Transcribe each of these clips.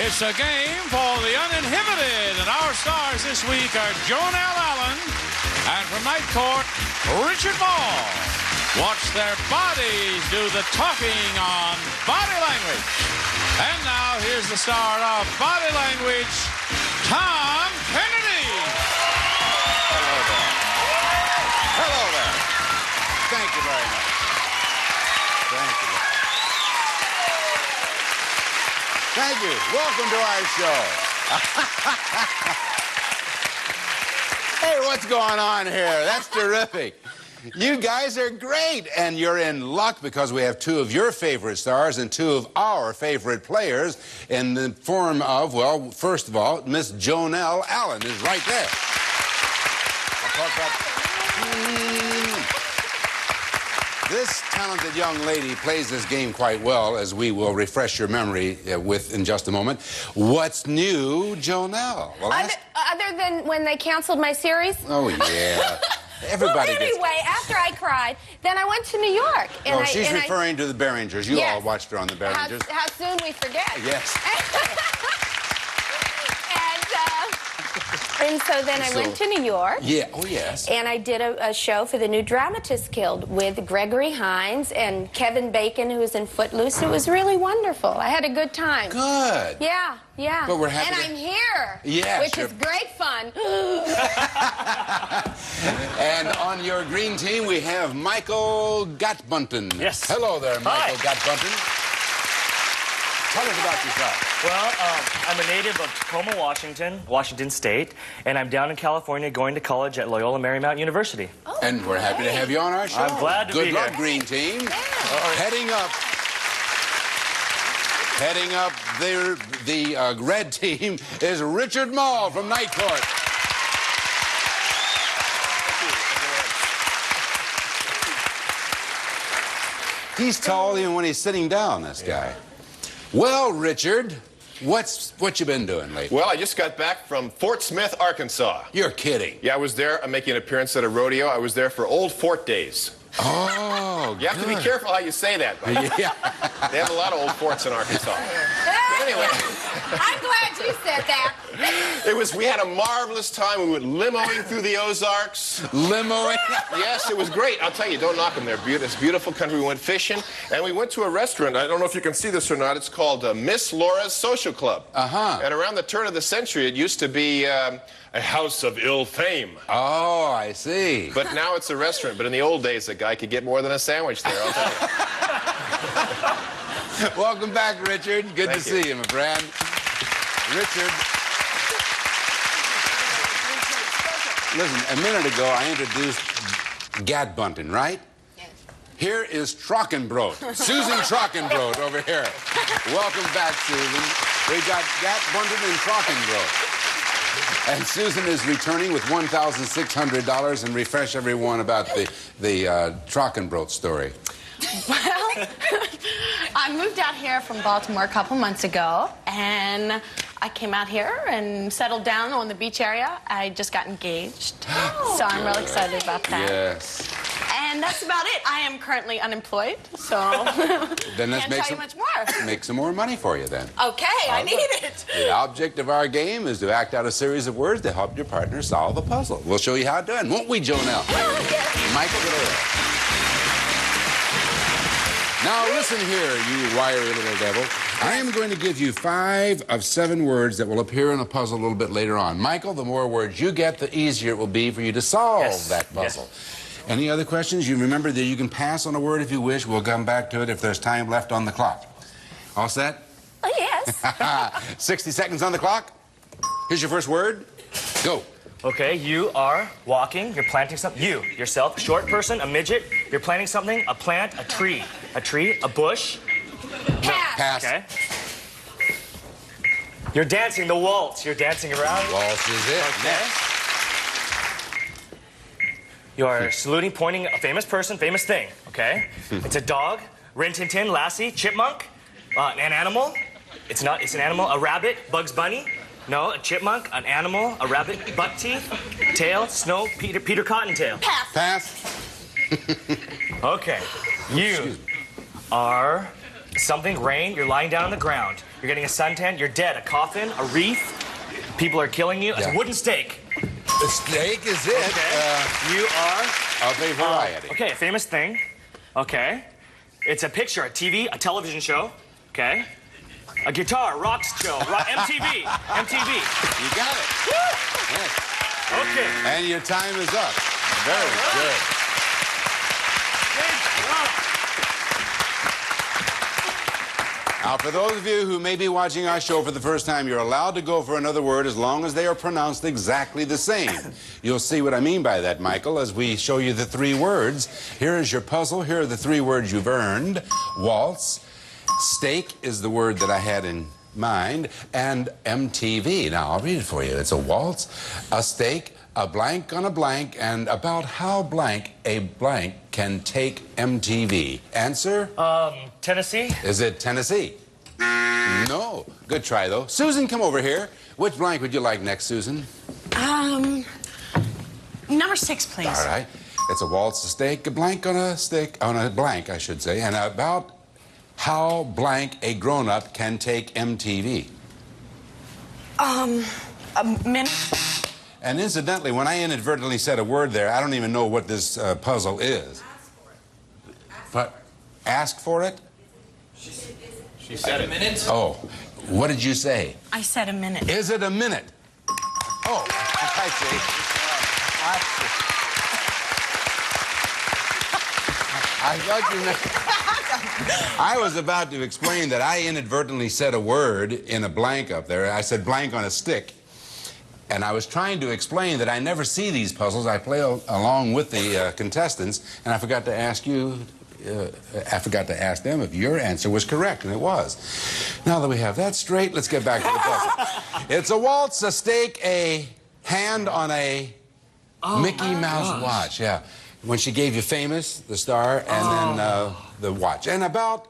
It's a game for the uninhibited, and our stars this week are Jonelle Allen and from Night Court, Richard Mall. Watch their bodies do the talking on body language. And now here's the star of body language, Tom Kennedy. Hello there. Hello there. Thank you very much. Thank you. Thank you. Welcome to our show. Hey, what's going on here? That's terrific. You guys are great, and you're in luck because we have two of your favorite stars and two of our favorite players in the form of, well, first of all, Miss Jonelle Allen is right there. I'll talk about... This talented young lady plays this game quite well, as we will refresh your memory with in just a moment. What's new, Jonelle? Well, other than when they canceled my series? Oh, yeah. Everybody well, anyway, after I cried, then I went to New York. And she's referring to the Berringers. You all watched her on the Berringers. How soon we forget. Yes. And so then I went to New York. Yeah, oh yes. And I did a show for the New Dramatists Guild with Gregory Hines and Kevin Bacon, who was in Footloose. It was really wonderful. I had a good time. Good. Yeah, yeah. But we're happy I'm here. Yeah, which is great fun. And on your green team, we have Michael Gatbunton. Yes. Hello there, Michael Hi. Gatbunton. Tell us about yourself. Well, I'm a native of Tacoma, Washington State, and I'm down in California going to college at Loyola Marymount University. Oh, and we're happy to have you on our show. I'm glad to be here. Good luck, green team. Yeah. Heading up the red team is Richard Mall from Night Court. He's tall even when he's sitting down, this guy. Well, Richard, what you been doing lately? Well, I just got back from Fort Smith, Arkansas. You're kidding. Yeah, I was there. I'm making an appearance at a rodeo. I was there for Old Fort Days. Oh, You have to be careful how you say that. Yeah. They have a lot of old forts in Arkansas. But anyway, I'm glad you said that. we had a marvelous time. We went limoing through the Ozarks. Limoing? Yes, it was great. I'll tell you, don't knock them. It's a beautiful country. We went fishing, and we went to a restaurant. I don't know if you can see this or not. It's called Miss Laura's Social Club. Uh-huh. And around the turn of the century, it used to be a house of ill fame. Oh, I see. But now it's a restaurant. But in the old days, a guy could get more than a sandwich there, I'll tell you. Welcome back, Richard. Good to see you, my friend. Richard. Listen, a minute ago, I introduced Gatbunton, right? Yes. Here is Trockenbrot. Susan Trockenbrot over here. Welcome back, Susan. We got Gatbunton and Trockenbrot. And Susan is returning with $1,600 and refresh everyone about the Trockenbrot story. Well, I moved out here from Baltimore a couple months ago, and I came out here and settled down on the beach area. I just got engaged, so I'm really excited about that. Yes. And that's about it. I am currently unemployed, so Then let's can't tell you much more. make some more money for you then. Okay, I need it. The object of our game is to act out a series of words to help your partner solve a puzzle. We'll show you how to do it, won't we, Jonelle? Michael, get over there. Now listen here, you wiry little devil. I am going to give you 5 of 7 words that will appear in a puzzle a little bit later on. Michael, the more words you get, the easier it will be for you to solve that puzzle. Yes. Any other questions? You remember that you can pass on a word if you wish. We'll come back to it if there's time left on the clock. All set? Oh, yes. 60 seconds on the clock. Here's your first word. Go. Okay, you are walking, you're planting something. You, yourself, a short person, a midget, you're planting something, a plant, a tree, a bush. Pass. Pass. Okay. You're dancing the waltz, you're dancing around. Waltz is it. Okay. Next. You're saluting, pointing a famous person, famous thing, okay? It's a dog, Rin Tin Tin, Lassie, chipmunk, an animal. It's an animal, a rabbit, Bugs Bunny. No, a chipmunk, an animal, a rabbit, buck teeth, tail, snow, Peter Cottontail. Pass. Pass. Okay. You are something, rain, you're lying down on the ground. You're getting a suntan, you're dead. A coffin, a wreath, people are killing you. It's a wooden stake. The steak is it. Okay. You are... Of a variety. Okay, a famous thing. Okay. It's a picture, a TV, a television show. Okay. A guitar, rock show, MTV. MTV. You got it. Yes. Okay. And your time is up. Very good. Now, for those of you who may be watching our show for the first time, you're allowed to go for another word as long as they are pronounced exactly the same. You'll see what I mean by that, Michael, as we show you the 3 words. Here is your puzzle. Here are the 3 words you've earned. Waltz. Steak is the word that I had in mind. And MTV. Now, I'll read it for you. It's a waltz, a steak, a blank on a blank, and about how blank a blank can take MTV. Answer? Tennessee? Is it Tennessee? No. Good try, though. Susan, come over here. Which blank would you like next, Susan? Number 6, please. All right. It's a waltz, a steak, a blank on a stick, on a blank, I should say, and about how blank a grown-up can take MTV. A minute. And incidentally, when I inadvertently said a word there, I don't even know what this puzzle is. But ask for it? She said a minute. Oh, what did you say? I said a minute. Is it a minute? Oh, I see. I thought you meant... I was about to explain that I inadvertently said a word in a blank up there. I said blank on a stick. And I was trying to explain that I never see these puzzles. I play along with the contestants, and I forgot to ask you... I forgot to ask them if your answer was correct, and it was. Now that we have that straight, let's get back to the puzzle. It's a waltz, a steak, a hand on a Mickey Mouse watch. Yeah, when she gave you famous, the star, and then the watch. And about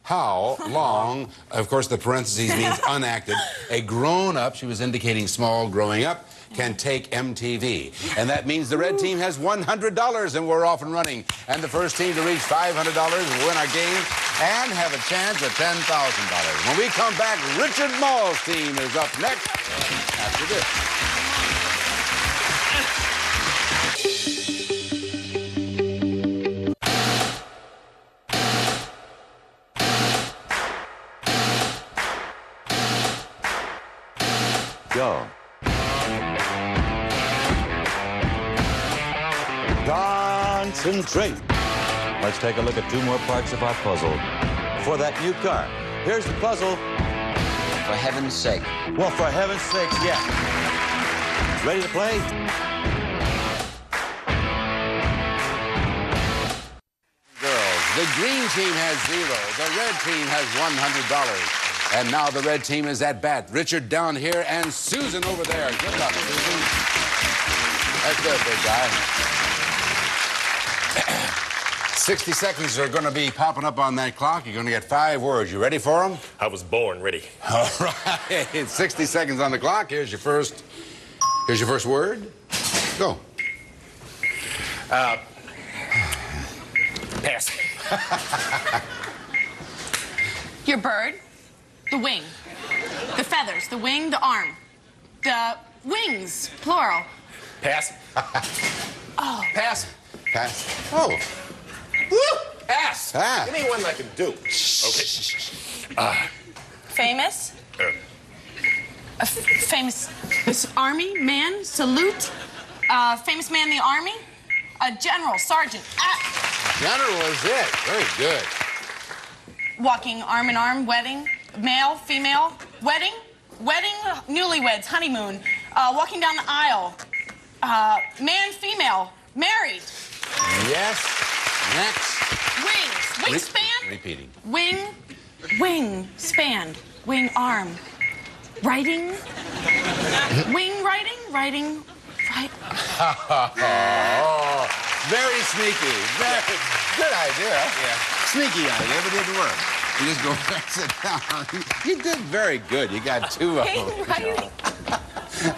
how long, of course, the parentheses means unacted, a grown-up, she was indicating small growing up, can take MTV. And that means the red team has $100 and we're off and running. And the first team to reach $500 will win our game and have a chance at $10,000. When we come back, Richard Mall's team is up next after this. Go. Concentrate. Let's take a look at 2 more parts of our puzzle. For that new car, here's the puzzle. For heaven's sake. Well, for heaven's sake, yeah. Ready to play? Girls, the green team has 0. The red team has $100. And now the red team is at bat. Richard down here and Susan over there. Good luck, Susan. That's good, big guy. 60 seconds are going to be popping up on that clock. You're going to get 5 words. You ready for them? I was born ready. All right. 60 seconds on the clock. Here's your first word. Go. Pass. Your bird, the wing, the feathers, the wing, the arm, the wings, plural. Pass. Oh. Pass. Pass. Oh. Woo! Pass. Ah. Give me one I can do. Okay. Famous. A famous army man, salute. Famous man in the army. A general, sergeant. General is it. Very good. Walking arm in arm, wedding, male, female, wedding, newlyweds, honeymoon, walking down the aisle, man, female, married. Yes. Next. Wings, wingspan. Repeating. Wing, span, wing arm, writing, wing writing, right. Oh, very sneaky. Very good idea. Yeah. Sneaky idea, but it didn't work. You just go back and sit down. You did very good. You got 2 of them. Wing writing.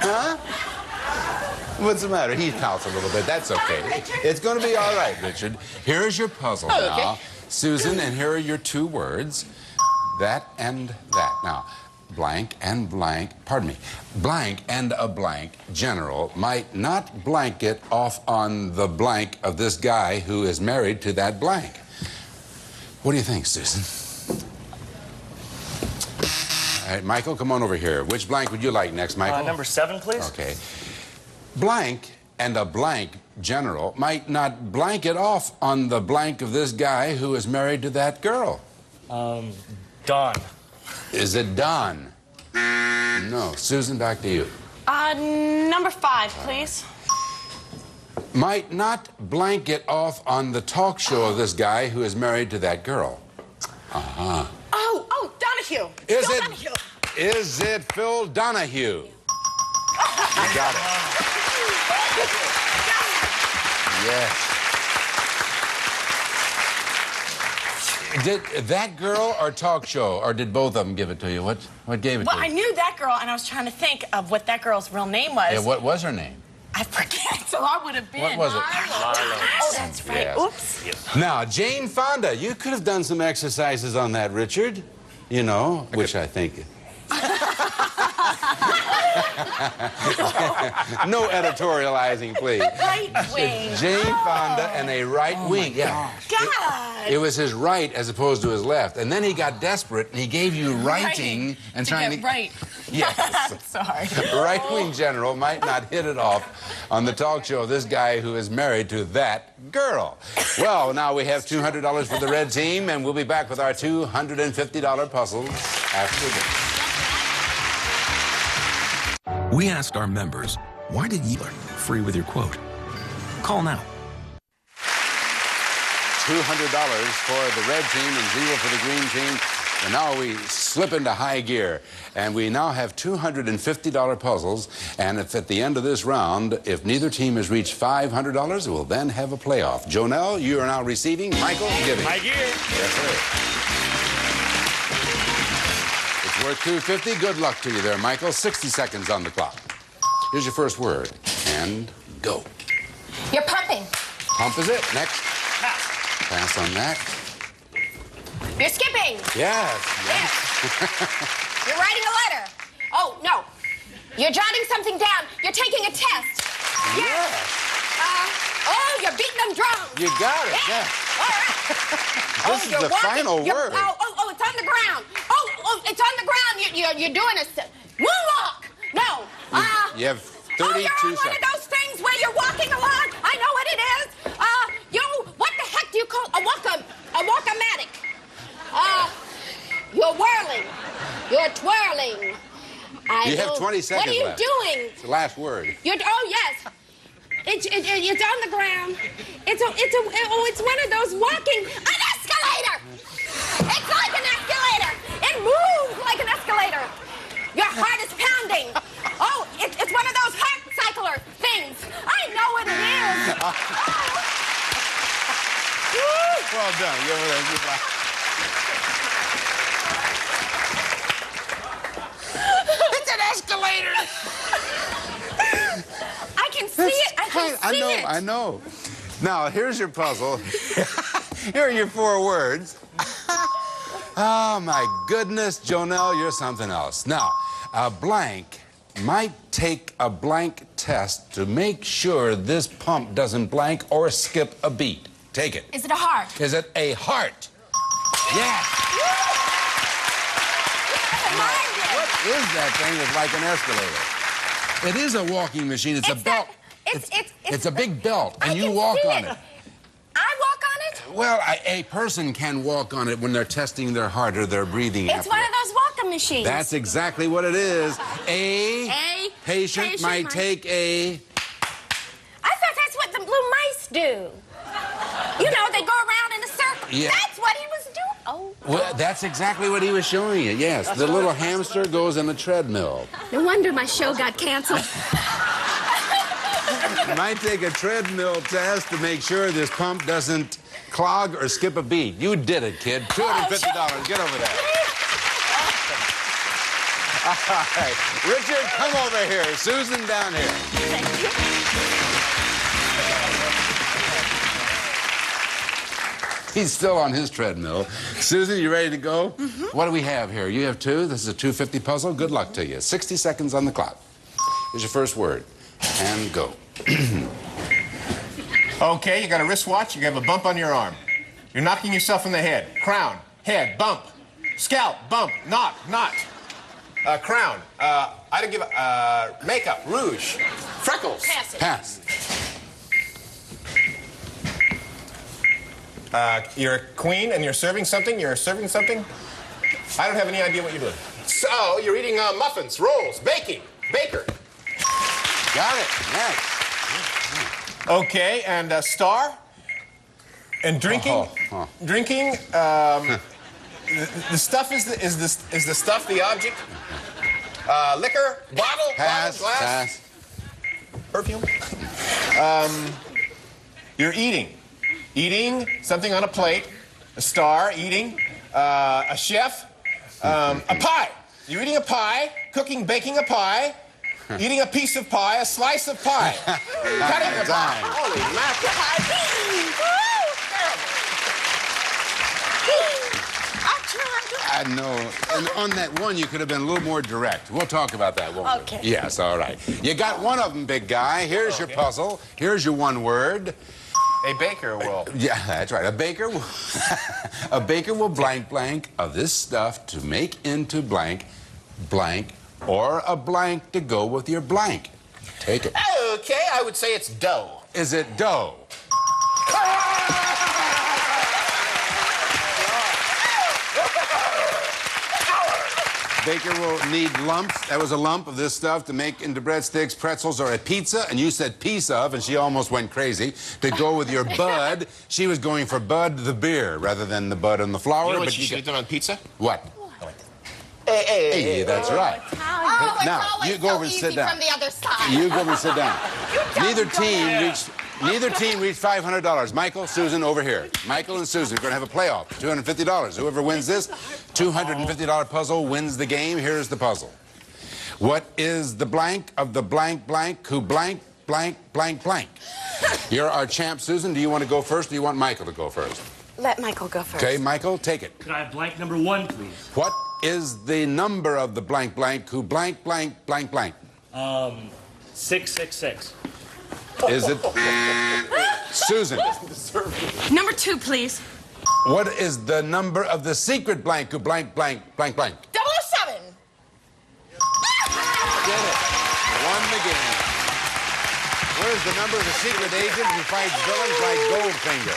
Huh? What's the matter? He pouts a little bit. That's okay. It's going to be all right, Richard. Here's your puzzle now. Susan, and here are your 2 words. That and that. Now, blank and blank, pardon me, blank and a blank general might not blanket off on the blank of this guy who is married to that blank. What do you think, Susan? All right, Michael, come on over here. Which blank would you like next, Michael? Number 7, please. Okay. Blank and a blank general might not blanket off on the blank of this guy who is married to that girl. Dawn. Is it Don? No. Susan, back to you. Number 5, please. Might not blanket off on the talk show of this guy who is married to that girl. Uh-huh. Oh, Donahue. Is Phil it? Donahue. Is it Phil Donahue? You got it. Yes. Did that girl or talk show, or did both of them give it to you? What gave it Well, to I you? knew that girl, and I was trying to think of what that girl's real name was. Yeah, what was her name? I forget, so I would have been. What was it? Oh, that's right. Yes. Oops. Now, Jane Fonda, you could have done some exercises on that, Richard. You know, which I think... No editorializing, please. Right wing. Jane Fonda and a right wing. Yeah. God. It was his right as opposed to his left. And then he got desperate and he gave you writing and trying to... Right. Yes. Sorry. Right-wing general might not hit it off on the talk show of this guy who is married to that girl. Well, now we have $200 for the red team, and we'll be back with our $250 puzzles after this. We asked our members, why did you free with your quote? Call now. $200 for the red team and 0 for the green team. And now we slip into high gear. And we now have $250 puzzles. And if at the end of this round, if neither team has reached $500, we'll then have a playoff. Jonelle, you are now receiving. Michael, giving. High gear. Yes, sir. It's worth $250. Good luck to you there, Michael. 60 seconds on the clock. Here's your first word. And go. You're pumping. Pump is it. Next. Pass on that. You're skipping. Yes. Yes. You're writing a letter. Oh, no. You're jotting something down. You're taking a test. Yes. Oh, you're beating them drums. You got it. Yeah. All right. This is the final word. Oh, it's on the ground. Oh, it's on the ground. You're doing a moonwalk. No. You have 32 you're on seconds. one of those things where you're walking along. I know what it is. What the heck do you call a walk-o-matic? You're whirling. You're twirling. You have 20 seconds What are you left. doing? It's the last word. Oh, yes. It's on the ground. It's one of those walking... An escalator! It's like an escalator. It moves like an escalator. Your heart is pounding. Oh, it's one of those heart cycler things. I know what it is. Well done. You over there. Good luck. It's an escalator. I can see it. I can see it. I know. Now, here's your puzzle. Here are your 4 words. Oh, my goodness, Jonelle, you're something else. Now, a blank might take a blank test to make sure this pump doesn't blank or skip a beat. Take it. Is it a heart? Is it a heart? Yes. What is that thing that's like an escalator? It is a walking machine. It's a belt. It's a big belt, and you walk on it. I walk on it? Well, a person can walk on it when they're testing their heart or their breathing. It's one of those walking machines. That's exactly what it is. A patient might take a... I thought that's what the blue mice do. You know, they go around in a circle. Yeah. That's what he was doing. Oh. Well, that's exactly what he was showing you, yes. The little hamster goes in a treadmill. No wonder my show got canceled. You might take a treadmill test to make sure this pump doesn't clog or skip a beat. You did it, kid. $250. Get over there. All right. Richard, come over here. Susan, down here. Thank you. He's still on his treadmill. Susan, you ready to go? What do we have here? You have two. This is a 250 puzzle. Good luck to you. 60 seconds on the clock. Here's your first word. And go. Okay, you got a wristwatch. You have a bump on your arm. You're knocking yourself in the head. Crown, head, bump. Scalp, bump, knock, knot. Crown. I'd give makeup, rouge, freckles. Pass it. Pass. You're a queen and you're serving something. You're serving something. I don't have any idea what you're doing. So you're eating muffins, rolls, baking, baker. Got it. Next. Okay, and star. And drinking. Drinking. The stuff is the stuff the object. Liquor, bottle, Pass. glass, Pass. perfume. You're eating. Eating something on a plate, a star, eating, a chef, a pie. You're eating a pie, cooking, baking a pie, eating a piece of pie, a slice of pie, cutting a pie. Holy mackerel. I know. And on that one, you could have been a little more direct. We'll talk about that, won't we? Okay. Yes, all right. You got one of them, big guy. Here's your puzzle. Here's your one word. A baker will. Yeah, that's right. A baker will, a baker will blank blank of this stuff to make into blank, blank, or a blank to go with your blank. Take it. Okay, I would say it's dough. Is it dough? Baker will need lumps. That was a lump of this stuff to make into breadsticks, pretzels, or a pizza. And you said piece of, and she almost went crazy. To go with your bud, she was going for Bud the beer rather than the bud and the flour. You know what but she should have done on pizza? What? Hey, that's right. Oh, it's Now, always you go so over and easy sit down. from the other side. You go over and sit down. Neither go there. team reached $500. Michael, Susan, over here. Michael and Susan are going to have a playoff. $250. Whoever wins this $250 puzzle wins the game. Here's the puzzle. What is the blank of the blank blank who blank blank blank blank? You're our champ, Susan. Do you want to go first, or do you want Michael to go first? Let Michael go first. Okay, Michael, take it. Could I have blank number one, please? What is the number of the blank blank who blank blank blank blank? 666. Is it Susan? Number 2, please. What is the number of the secret blank who blank blank blank blank? 007. Get it. Won the game. Where's the number of the secret agent who fights villains like Goldfinger?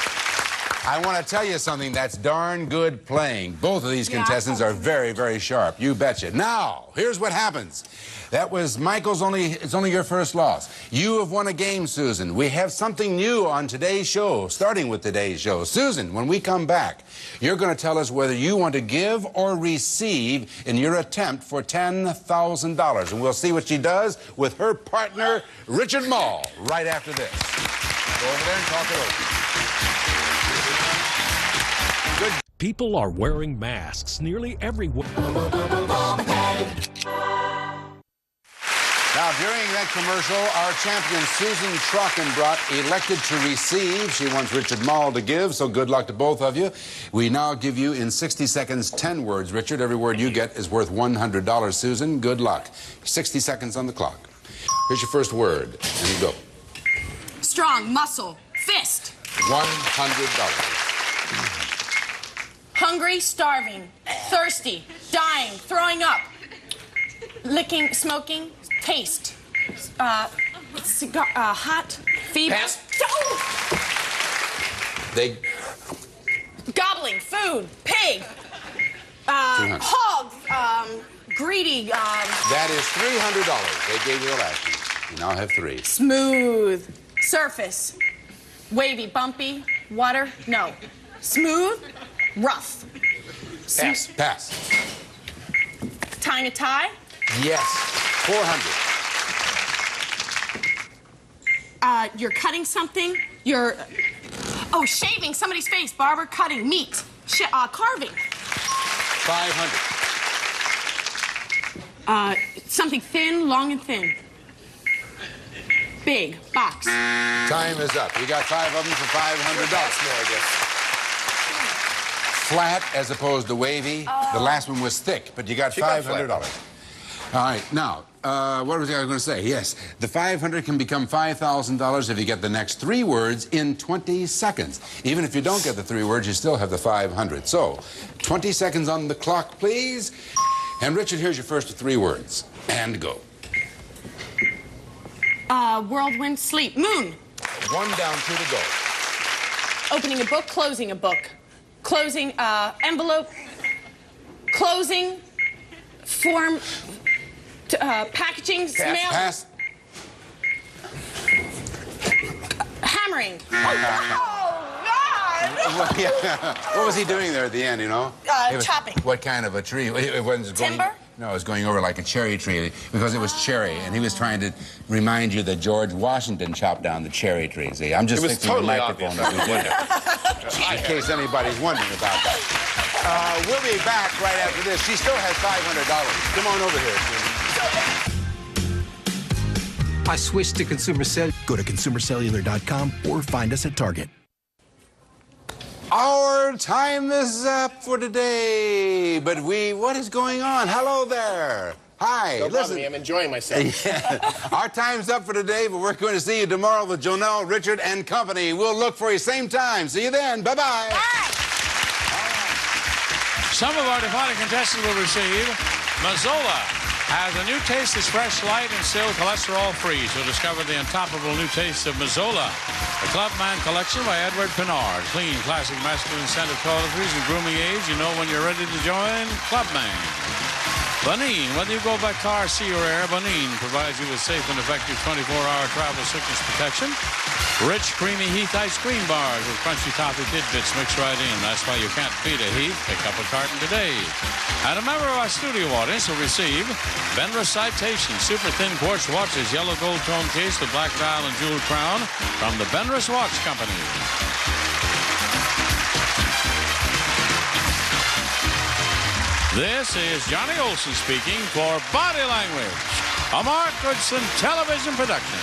I want to tell you something. That's darn good playing. Both of these contestants are very, very sharp. You betcha. Now, here's what happens. That was Michael's it's only your first loss. You have won a game, Susan. We have something new on today's show, starting with today's show. Susan, when we come back, you're going to tell us whether you want to give or receive in your attempt for $10,000. And we'll see what she does with her partner, Richard Mall, right after this. Go over there and talk it over. People are wearing masks nearly everywhere. Now, during that commercial, our champion Susan Trockenbrot elected to receive. She wants Richard Mall to give, so good luck to both of you. We now give you in 60 seconds 10 words. Richard, every word you get is worth $100. Susan, good luck. 60 seconds on the clock. Here's your first word, and go. Strong, muscle, fist. $100. Hungry, starving, thirsty, dying, throwing up, licking, smoking, taste, cigar, hot, fever. Pass. They Gobbling, food, pig, 200. hog, greedy, That is $300. They gave you the last one. You now have 3. smooth, surface, wavy, bumpy, water, no, smooth, rough, Pass. Pass. tying a tie, Yes. 400. You're cutting something, you're, shaving somebody's face, barber, cutting, meat, carving, 500. something thin, long and thin, big, box. Time is up. You got 5 of them for $500. More, I guess. flat as opposed to wavy. The last one was thick, but you got $500. All right, now, what was I going to say? Yes, the $500 can become $5,000 if you get the next 3 words in 20 seconds. Even if you don't get the 3 words, you still have the $500. So, 20 seconds on the clock, please. And Richard, here's your first 3 words. And go. Whirlwind, sleep, moon. 1 down, 2 to go. Opening a book, closing a book. Closing, envelope. Closing, form, packaging, mail. Pass. Hammering. What was he doing there at the end, you know? Chopping. What kind of a tree? It wasn't going, Timber? No, it was going over like a cherry tree because it was cherry, and he was trying to remind you that George Washington chopped down the cherry tree. See, I'm just fixing the microphone up in case anybody's wondering about that. We'll be back right after this. She still has $500. Come on over here, Susan. I switched to Consumer Cellular. Go to consumercellular.com or find us at Target. Our time is up for today, but what is going on? Hello there. Hi. Don't bother me, I'm enjoying myself. Yeah. Our time's up for today, but we're going to see you tomorrow with Jonelle, Richard, and company. We'll look for you same time. See you then. Bye-bye. Bye. Some of our departing contestants will receive Mazzola. Has a new taste that's fresh, light, and still cholesterol-free. So discover the untoppable new taste of Mazzola. The Clubman Collection by Edward Pinard. Clean, classic masculine scented toiletries and grooming aids. You know when you're ready to join Clubman. Bonine. Whether you go by car, sea, or air, Bonine provides you with safe and effective 24-hour travel sickness protection. Rich, creamy Heath ice cream bars with crunchy toffee tidbits mixed right in. That's why you can't beat a Heath. Pick up a carton today. And a member of our studio audience will receive Benra Citation Super Thin Quartz Watches, yellow gold tone case with black dial and jeweled crown from the Benris Watch Company. This is Johnny Olson speaking for Body Language, a Mark Goodson television production.